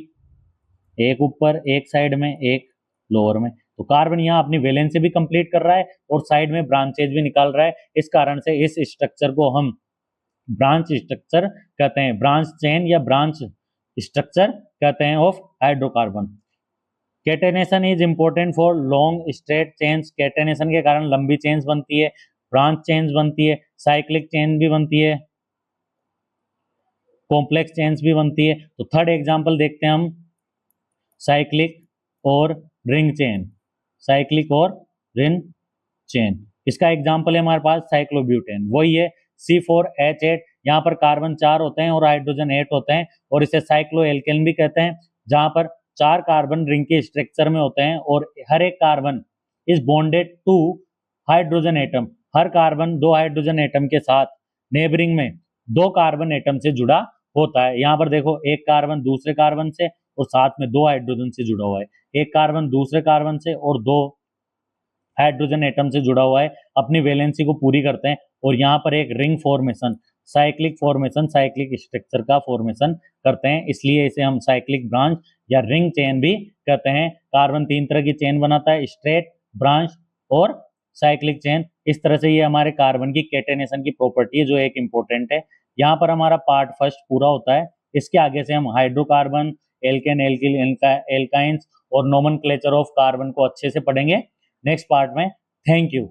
A: एक ऊपर, एक साइड में, एक लोअर में। तो कार्बन यहाँ अपनी वैलेंसी भी कंप्लीट कर रहा है और साइड में ब्रांचेज भी निकाल रहा है। इस कारण से इस स्ट्रक्चर को हम ब्रांच स्ट्रक्चर कहते हैं, ब्रांच चेन या ब्रांच स्ट्रक्चर कहते हैं of hydrocarbon. Catenation is important for long straight chains, catenation के कारण लंबी चेन्स बनती है, ब्रांच चेन्स बनती है, साइक्लिक चेन भी बनती है, कॉम्प्लेक्स चेन्स भी बनती है। तो थर्ड एग्जांपल देखते हैं हम, साइक्लिक और रिंग चेन, साइक्लिक और रिंग चेन। इसका एग्जांपल है हमारे पास साइक्लोब्यूटेन, वही है C4H8, यहाँ पर कार्बन 4 होते हैं और हाइड्रोजन 8 होते हैं, और इसे साइक्लोएल्केन भी कहते हैं, जहाँ पर 4 कार्बन रिंग के स्ट्रक्चर में होते हैं और हर एक carbon is bonded to hydrogen atom, हर कार्बन 2 हाइड्रोजन एटम के साथ नेबरिंग में 2 कार्बन एटम से जुड़ा होता है। यहाँ पर देखो, एक कार्बन दूसरे कार्बन से और साथ में 2 हाइड्रोजन से जुड़ा हुआ है, एक कार्बन दूसरे कार्बन से और 2 हाइड्रोजन एटम से जुड़ा हुआ है, अपनी वैलेंसी को पूरी करते हैं, और यहाँ पर एक ring formation, cyclic formation, cyclic structure का फॉर्मेशन करते हैं, इसलिए इसे हम साइक्लिक ब्रांच या रिंग चेन भी कहते हैं। कार्बन 3 तरह की चेन बनाता है, स्ट्रेट, ब्रांच और साइक्लिक चेन। इस तरह से ये हमारे कार्बन की कैटेनेशन की प्रॉपर्टी है, जो एक इंपॉर्टेंट है। यहाँ पर हमारा पार्ट फर्स्ट पूरा होता है, इसके आगे से हम हाइड्रोकार्बन, एल्केन, एल्किल, एल्काइंस और नोमेनक्लेचर ऑफ कार्बन को अच्छे से पढ़ेंगे नेक्स्ट पार्ट में। Thank you.